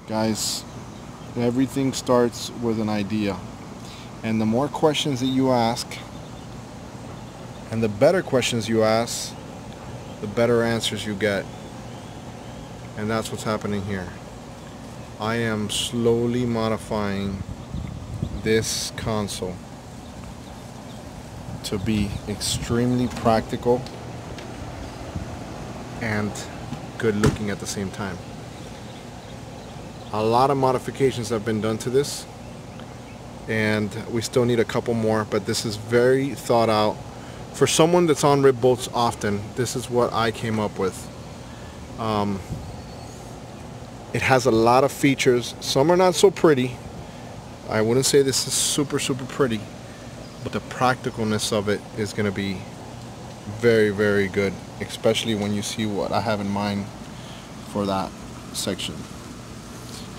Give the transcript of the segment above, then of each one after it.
Guys, everything starts with an idea, and the more questions that you ask and the better questions you ask, the better answers you get. And that's what's happening here. I am slowly modifying this console to be extremely practical and good looking at the same time. A lot of modifications have been done to this, and we still need a couple more, but this is very thought out. For someone that's on rib boats often, this is what I came up with. It has a lot of features. Some are not so pretty. I wouldn't say this is super pretty, but the practicalness of it is going to be very good, especially when you see what I have in mind for that section.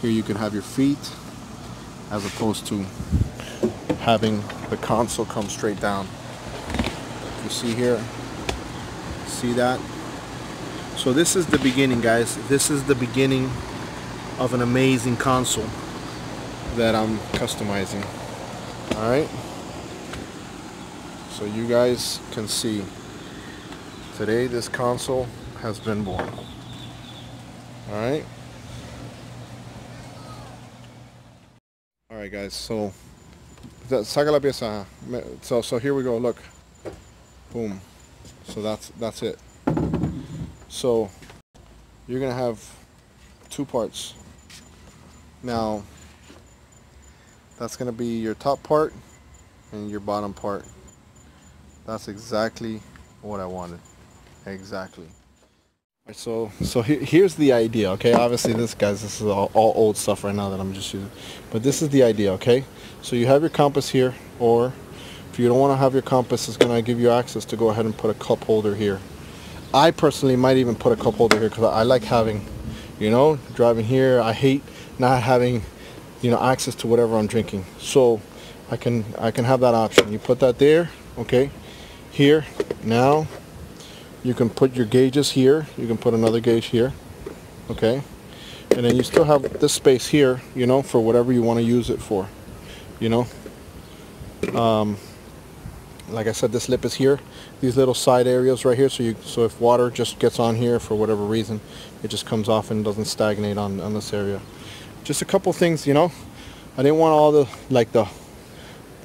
Here you can have your feet as opposed to having the console come straight down. You see here, see that? So this is the beginning, guys. This is the beginning of an amazing console that I'm customizing. Alright, so you guys can see today this console has been born. Alright, guys, so saca la pieza. So here we go, look, boom. So that's it. So you're gonna have two parts. Now that's gonna be your top part and your bottom part. That's exactly what I wanted. Exactly. So here's the idea, okay? Obviously this is all old stuff right now that I'm just using, but this is the idea, okay? So you have your compass here, or if you don't want to have your compass, it's going to give you access to go ahead and put a cup holder here. I personally might even put a cup holder here because I like having, you know, driving here, I hate not having, you know, access to whatever I'm drinking. So I can have that option. You put that there, okay? Here, now you can put your gauges here. You can put another gauge here, okay? And then you still have this space here, you know, for whatever you want to use it for, you know. Like I said, this lip is here. These little side areas right here, so if water just gets on here for whatever reason, it just comes off and doesn't stagnate on this area. Just a couple things, you know. I didn't want all the, like the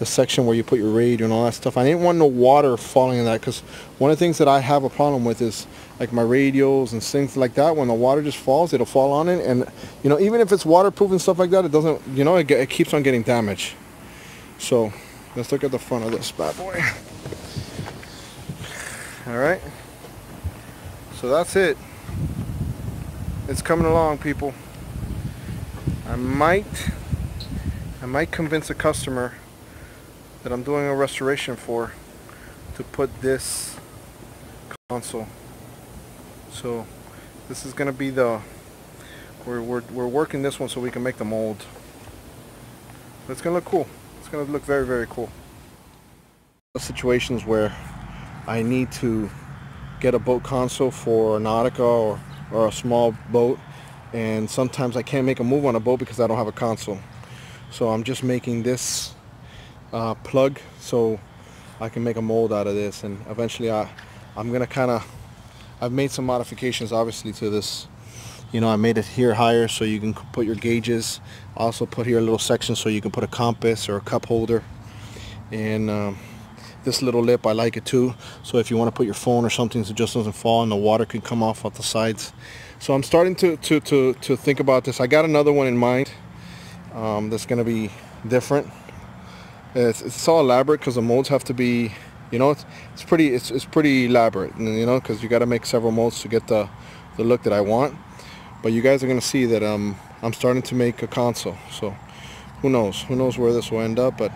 section where you put your radio and all that stuff. I didn't want no water falling in that, because one of the things that I have a problem with is like my radios and things like that. When the water just falls, it'll fall on it, and you know, even if it's waterproof and stuff like that, it doesn't, you know, it keeps on getting damaged. So let's look at the front of this bad boy. All right, so that's it. It's coming along, people. I might convince a customer that I'm doing a restoration for to put this console. So this is gonna be the, we're working this one so we can make the mold. But it's gonna look cool. It's gonna look very cool. Situations where I need to get a boat console for a Nautica or a small boat, and sometimes I can't make a move on a boat because I don't have a console. So I'm just making this plug so I can make a mold out of this, and eventually I'm gonna I've made some modifications obviously to this. You know, I made it here higher so you can put your gauges. I also put here a little section so you can put a compass or a cup holder, and this little lip, I like it too, so if you want to put your phone or something so it just doesn't fall and the water can come off the sides. So I'm starting to think about this. I got another one in mind that's gonna be different. It's all elaborate because the molds have to be, you know, it's pretty elaborate, you know, because you got to make several molds to get the look that I want. But you guys are gonna see that I'm starting to make a console. So who knows where this will end up, but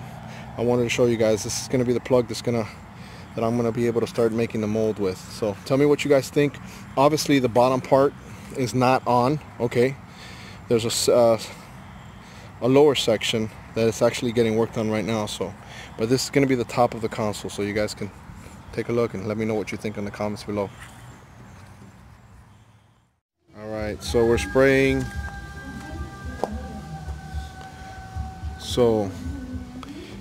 I wanted to show you guys this is gonna be the plug that I'm gonna be able to start making the mold with. So tell me what you guys think. Obviously the bottom part is not on, okay? There's a lower section that is actually getting worked on right now, so but this is going to be the top of the console, so you guys can take a look and let me know what you think in the comments below. Alright, so we're spraying So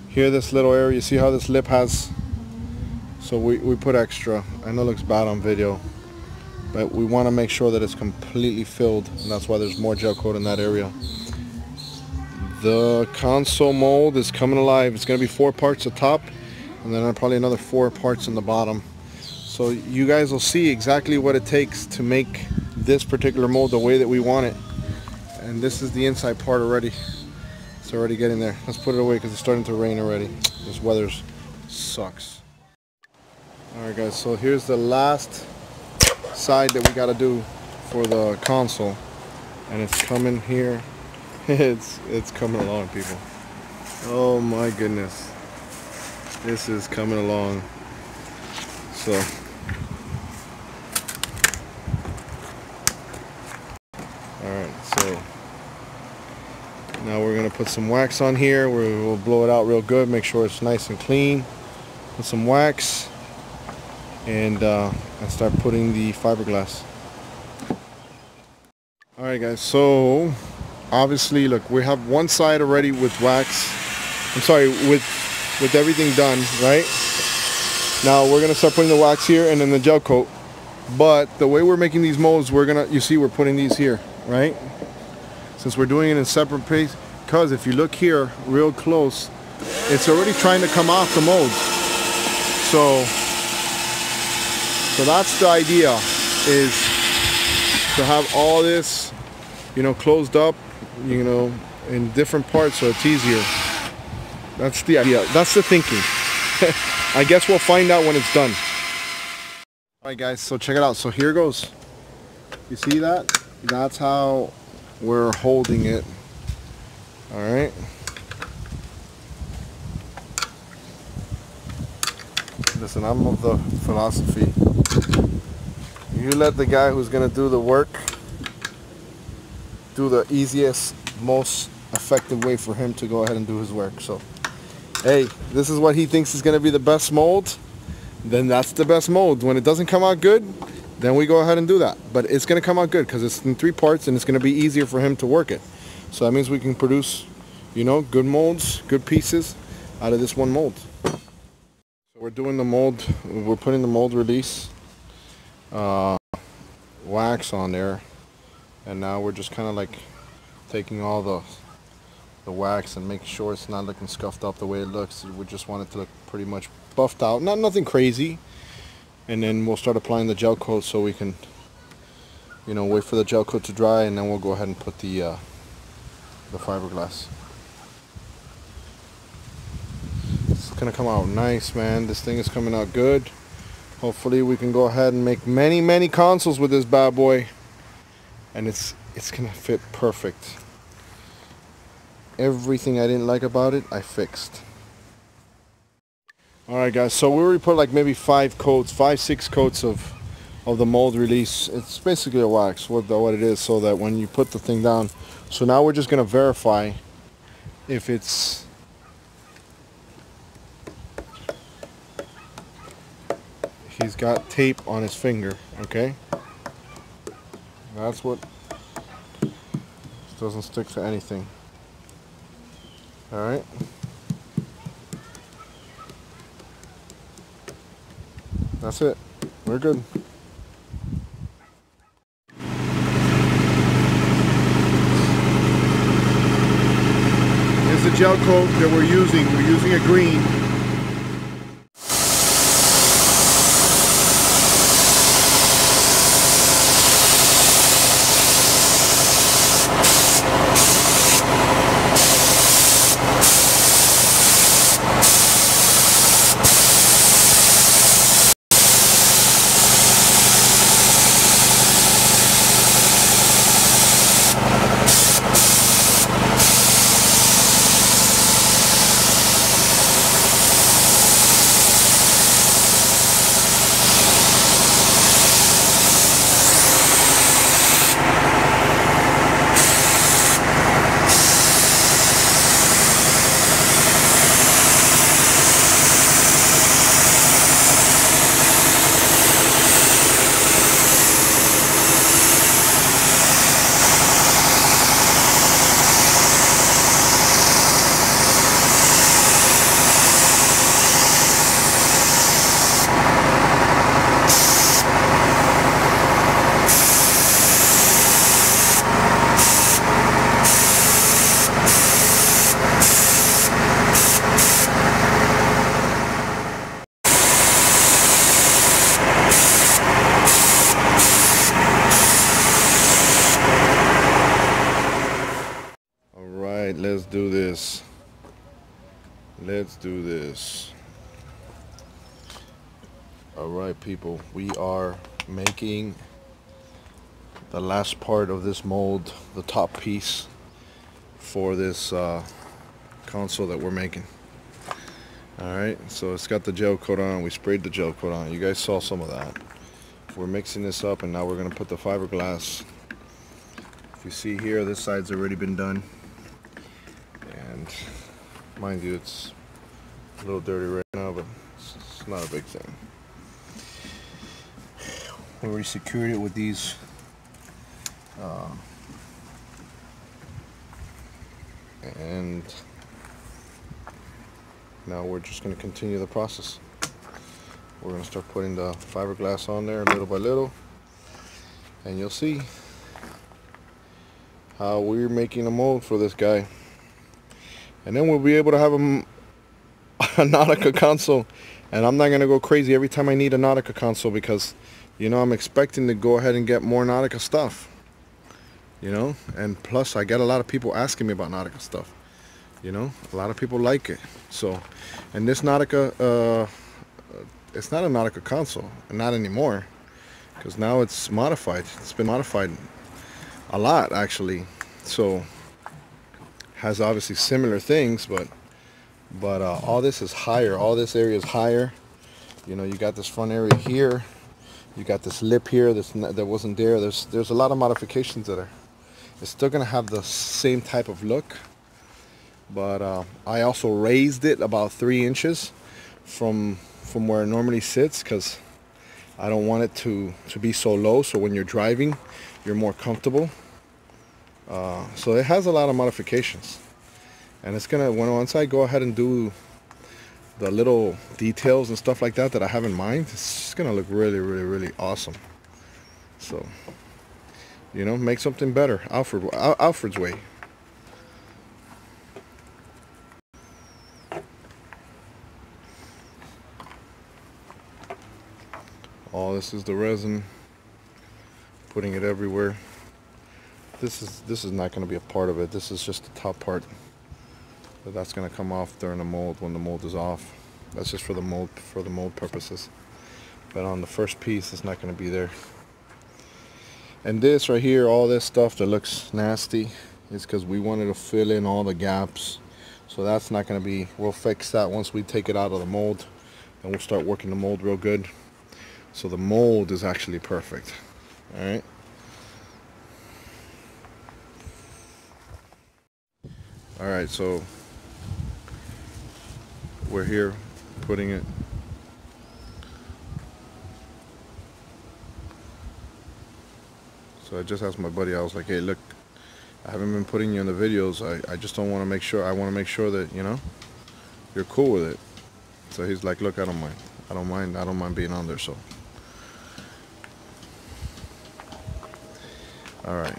here, this little area, you see how this lip has, so we put extra. I know it looks bad on video, but we want to make sure that it's completely filled, and that's why there's more gel coat in that area. The console mold is coming alive. It's going to be 4 parts at the top, and then probably another 4 parts in the bottom. So you guys will see exactly what it takes to make this particular mold the way that we want it. And this is the inside part already. It's already getting there. Let's put it away because it's starting to rain already. This weather sucks. Alright guys, so here's the last side that we got to do for the console, and it's coming here. It's coming along, people. Oh my goodness, this is coming along. So alright, so now we're gonna put some wax on here. We'll blow it out real good, make sure it's nice and clean. Put some wax and start putting the fiberglass. Alright guys, so obviously look, we have one side already with wax. I'm sorry, with everything done, right? Now we're gonna start putting the wax here and then the gel coat. But the way we're making these molds, you see we're putting these here, right? Since we're doing it in separate pace, because if you look here real close, it's already trying to come off the mold. So that's the idea, is to have all this, you know, closed up, you know, in different parts so it's easier. That's the idea. That's the thinking. I guess we'll find out when it's done. Alright guys, so check it out. So here goes. You see that? That's how we're holding it. Alright. Listen, I'm of the philosophy, you let the guy who's gonna do the work do the easiest, most effective way for him to go ahead and do his work. So hey, this is what he thinks is gonna be the best mold, then that's the best mold. When it doesn't come out good, then we go ahead and do that. But it's gonna come out good because it's in 3 parts and it's gonna be easier for him to work it. So that means we can produce, you know, good molds, good pieces out of this one mold. So we're doing the mold, we're putting the mold release wax on there, and now we're just kind of like taking all the wax and making sure it's not looking scuffed up the way it looks. We just want it to look pretty much buffed out, nothing crazy. And then we'll start applying the gel coat so we can, you know, wait for the gel coat to dry, and then we'll go ahead and put the fiberglass. It's gonna come out nice, man. This thing is coming out good. Hopefully we can go ahead and make many consoles with this bad boy, and it's gonna fit perfect. Everything I didn't like about it, I fixed. Alright guys, so we already put like maybe 5 coats, 5-6 coats of the mold release. It's basically a wax, what it is, so that when you put the thing down. So now we're just gonna verify if it's he's got tape on his finger, okay? That's what doesn't stick to anything. Alright. That's it. We're good. Here's the gel coat that we're using. We're using a green. right, let's do this. Let's do this. All right, people, we are making the last part of this mold, the top piece for this console that we're making. All right, so it's got the gel coat on. We sprayed the gel coat on. You guys saw some of that. We're mixing this up, and now we're gonna put the fiberglass. If you see here, this side's already been done, and mind you, it's a little dirty right now, but it's not a big thing. We already secured it with these and now we're just going to continue the process. We're going to start putting the fiberglass on there little by little, and you'll see how we're making a mold for this guy, and then we'll be able to have a Nautica console. And I'm not going to go crazy every time I need a Nautica console, because you know, I'm expecting to go ahead and get more Nautica stuff, you know, and plus I get a lot of people asking me about Nautica stuff, you know, a lot of people like it. So, and this Nautica, it's not a Nautica console, not anymore, because now it's modified. It's been modified a lot, actually. So, has obviously similar things, but all this is higher. All this area is higher. You know, you got this front area here. You got this lip here that wasn't there. There's a lot of modifications that are. It's still gonna have the same type of look, but I also raised it about 3 inches from where it normally sits, because I don't want it to be so low, so when you're driving you're more comfortable. So it has a lot of modifications, and it's gonna, once I go ahead and do the little details and stuff like that I have in mind, it's just gonna look really, really, really awesome. So, you know, make something better, Alfred's way. All this is the resin, putting it everywhere. This is not going to be a part of it. This is just the top part. But that's going to come off during the mold, when the mold is off. That's just for the mold purposes. But on the first piece, it's not going to be there. And this right here, all this stuff that looks nasty, is because we wanted to fill in all the gaps. So that's not going to be, we'll fix that once we take it out of the mold, and we'll start working the mold real good. So the mold is actually perfect. All right. All right, so we're here putting it. So I just asked my buddy, I was like, hey, look, I haven't been putting you in the videos. I just don't want to make sure, I want to make sure that, you know, you're cool with it. So he's like, look, I don't mind. I don't mind being on there, so. All right.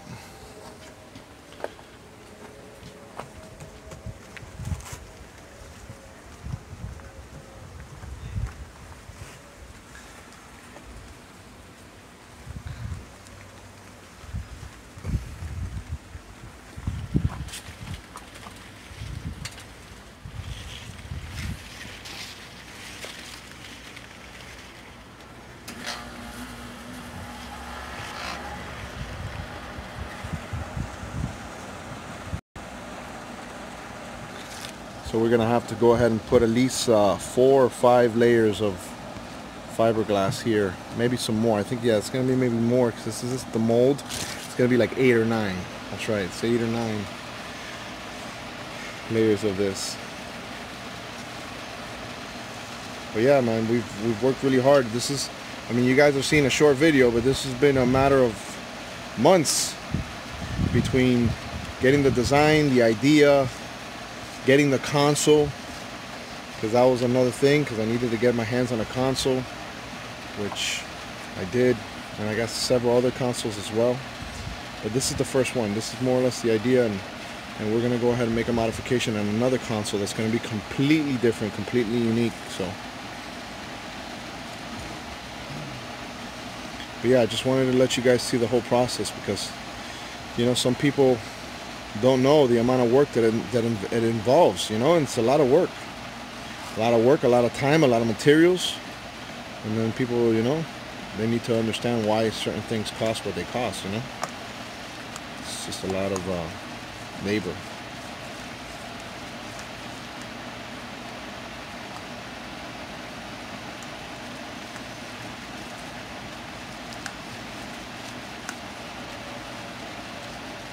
So we're gonna have to go ahead and put at least 4 or 5 layers of fiberglass here, maybe some more. I think, yeah, it's gonna be maybe more, because this is the mold. It's gonna be like 8 or 9. That's right, it's 8 or 9 layers of this. But yeah, man, we've worked really hard. This is, I mean, you guys have seen a short video, but this has been a matter of months between getting the design, the idea, getting the console, because that was another thing, because I needed to get my hands on a console, which I did, and I got several other consoles as well. But this is the first one. This is more or less the idea, and we're going to go ahead and make a modification on another console that's going to be completely different, completely unique. So, but yeah, I just wanted to let you guys see the whole process, because, you know, some people don't know the amount of work that it involves, you know, and it's a lot of work. A lot of time, a lot of materials. And then people, you know, they need to understand why certain things cost what they cost, you know. It's just a lot of labor.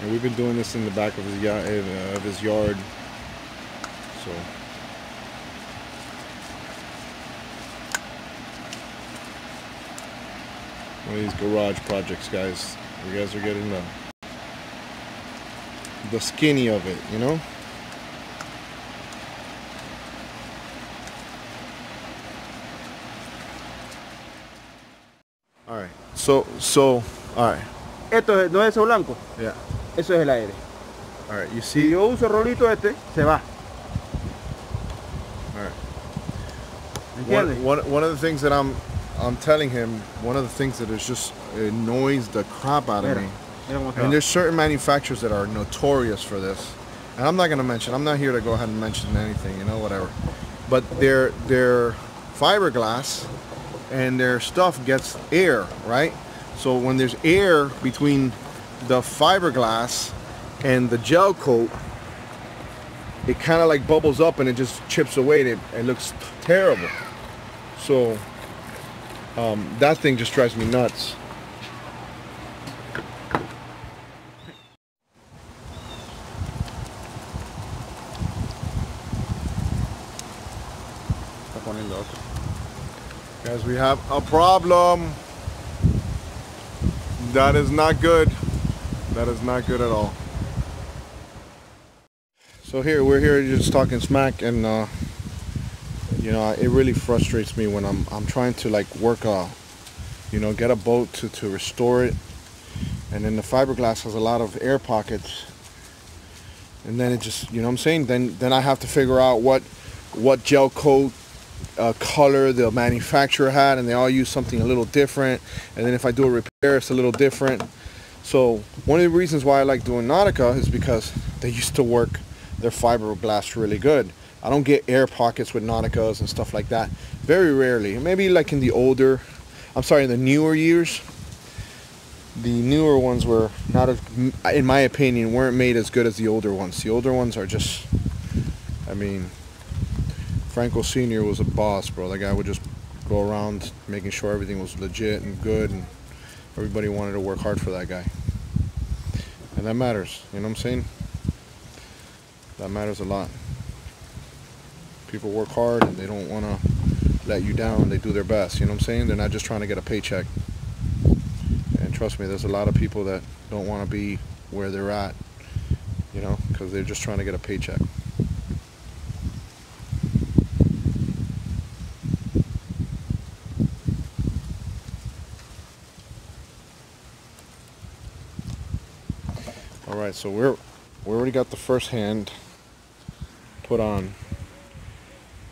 And we've been doing this in the back of his yard. So one of these garage projects, guys. You guys are getting the skinny of it, you know. All right. So all right. Esto no es eso blanco. Yeah. Eso es el aire. All right. You Si see. yo uso el rolito este, se va. All right. ¿Entiendes? One of the things that I'm telling him, one of the things that is just annoys the crap out of me. And there's certain manufacturers that are notorious for this. And I'm not going to mention, I'm not here to go ahead and mention anything, you know, whatever. But their fiberglass and their stuff gets air, right? So when there's air between the fiberglass and the gel coat, it kind of like bubbles up and it just chips away and it looks terrible. So that thing just drives me nuts. Guys, we have a problem. That is not good. That is not good at all. So we're here just talking smack, and you know, it really frustrates me when I'm trying to like work you know, get a boat to restore it, and then the fiberglass has a lot of air pockets, and then it just, you know what I'm saying, then I have to figure out what gel coat color the manufacturer had, and they all use something a little different, and then if I do a repair, it's a little different. So one of the reasons why I like doing Nautica is because they used to work their fiberglass really good. I don't get air pockets with Nauticas and stuff like that, very rarely. Maybe like in the the newer years. The newer ones were not as, in my opinion, weren't made as good as the older ones. The older ones are just, I mean, Franco Sr. was a boss, bro. That guy would just go around making sure everything was legit and good, and everybody wanted to work hard for that guy. And that matters, you know what I'm saying? That matters a lot. People work hard and they don't want to let you down. They do their best, you know what I'm saying? They're not just trying to get a paycheck. And trust me, there's a lot of people that don't want to be where they're at, you know, because they're just trying to get a paycheck. Alright, so we already got the first hand put on,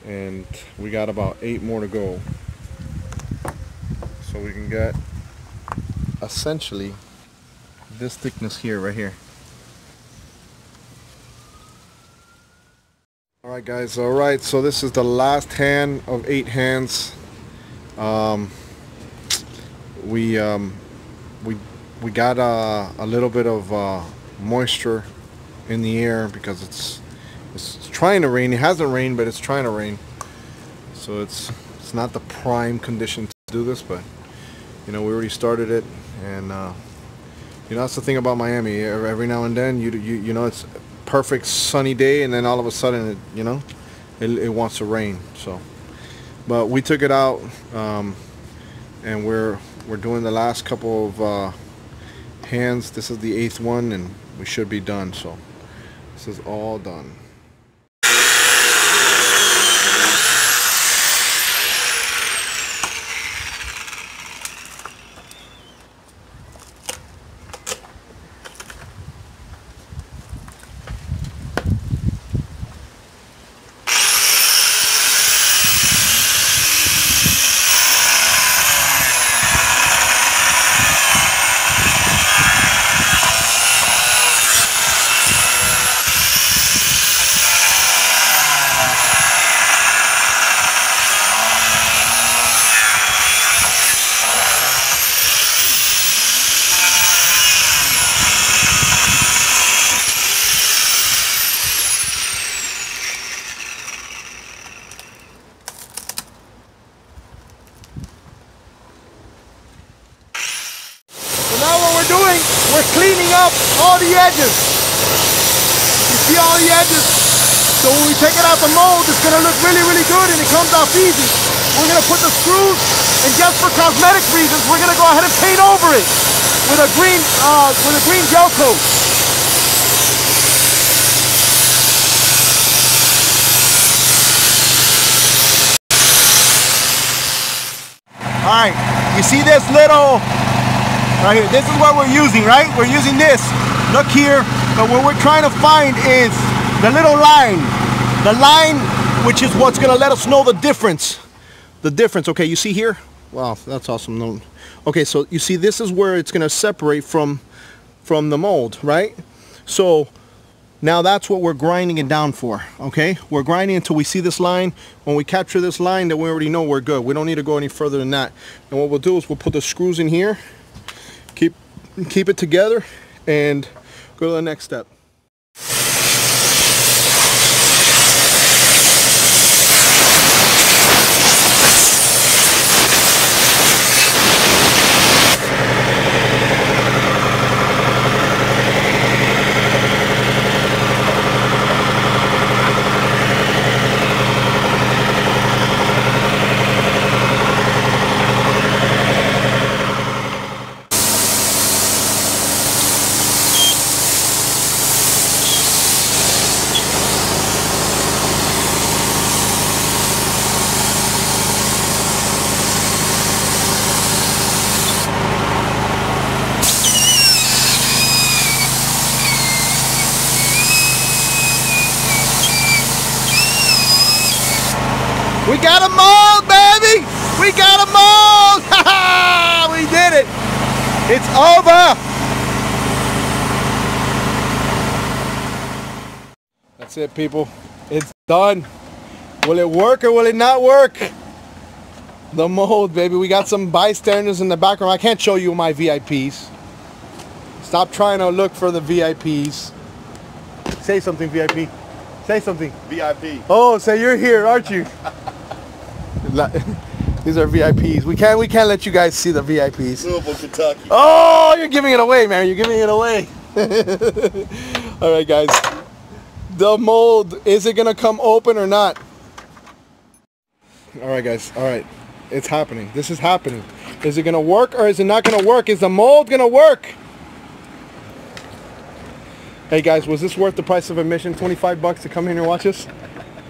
and we got about 8 more to go, so we can get essentially this thickness here, right here. Alright guys, alright, so this is the last hand of 8 hands. We got a little bit of moisture in the air because it's trying to rain. It hasn't rained, but it's trying to rain, so it's not the prime condition to do this, but you know, we already started it, and you know, that's the thing about Miami. Every now and then you know, it's a perfect sunny day, and then all of a sudden it wants to rain. So, but we took it out, and we're doing the last couple of hands. This is the 8th one, and we should be done. So this is all done. up all the edges. You see all the edges? So when we take it out the mold, it's gonna look really, really good and it comes off easy. We're gonna put the screws, and just for cosmetic reasons, we're gonna go ahead and paint over it with a green gel coat. All right, you see this little, right here, this is what we're using, right? We're using this, look here, but what we're trying to find is the little line, which is what's gonna let us know the difference. Okay, you see here? Wow, that's awesome. Okay, so you see this is where it's gonna separate from the mold, right? So now that's what we're grinding it down for, okay? We're grinding until we see this line. When we capture this line, then we already know we're good. We don't need to go any further than that. And what we'll do is we'll put the screws in here, keep it together, and go to the next step. We got a mold, baby! We got a mold! We did it! It's over! That's it, people. It's done. Will it work or will it not work? The mold, baby. We got some bystanders in the background. I can't show you my VIPs. Stop trying to look for the VIPs. Say something, VIP. Say something. VIP. Oh, so you're here, aren't you? These are VIPs. We can't let you guys see the VIPs. Louisville, Kentucky. Oh, you're giving it away, man. You're giving it away. All right, guys. The mold, is it gonna come open or not? All right, guys. All right, it's happening. This is happening. Is it gonna work or is it not gonna work? Is the mold gonna work? Hey guys, was this worth the price of admission? 25 bucks to come here and watch us?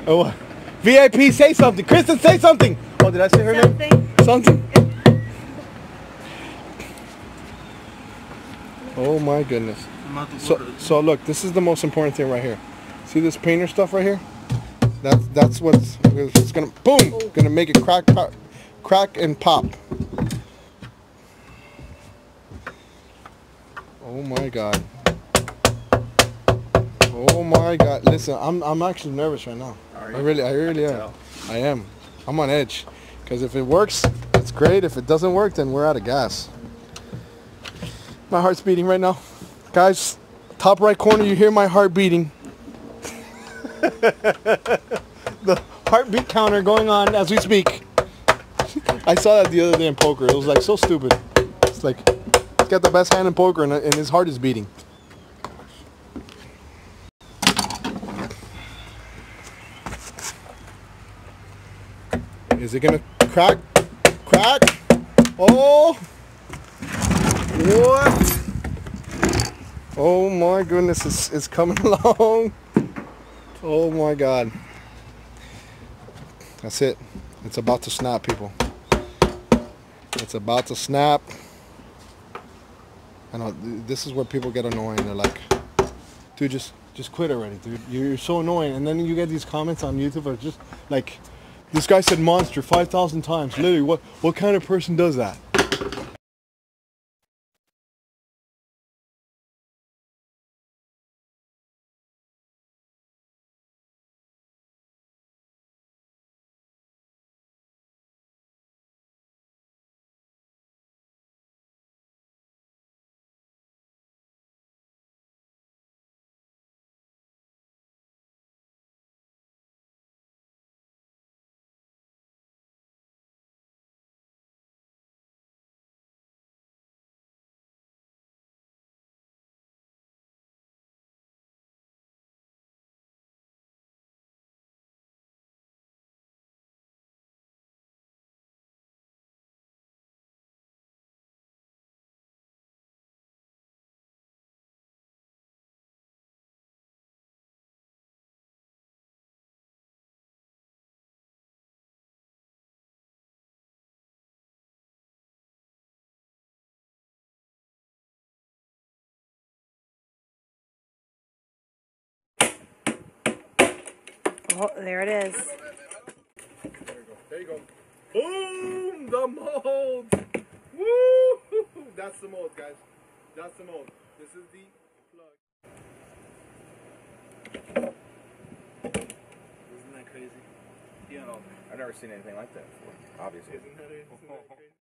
Oh. VIP, say something. Kristen, say something. Oh, did I say her name? Something. Oh my goodness. So look, this is the most important thing right here. See this painter stuff right here? That's what's it's gonna boom, gonna make it crack and pop. Oh my god. Oh my god. Listen, I'm actually nervous right now. I really am. I am. I'm on edge. Because if it works, it's great. If it doesn't work, then we're out of gas. My heart's beating right now. Guys, top right corner, you hear my heart beating. The heartbeat counter going on as we speak. I saw that the other day in poker. It was like so stupid. It's like, he's got the best hand in poker and his heart is beating. Is it gonna crack? Crack? Oh! What? Oh my goodness, it's coming along. Oh my god. That's it. It's about to snap, people. It's about to snap. I know, this is where people get annoying. They're like, dude, just quit already, dude. You're so annoying. And then you get these comments on YouTube are just like, this guy said monster 5,000 times. Literally, what kind of person does that? Oh, there it is. There you go. Boom! The mold! Woo! That's the mold, guys. That's the mold. This is the plug. Isn't that crazy? You know, I've never seen anything like that before, obviously. Isn't that crazy?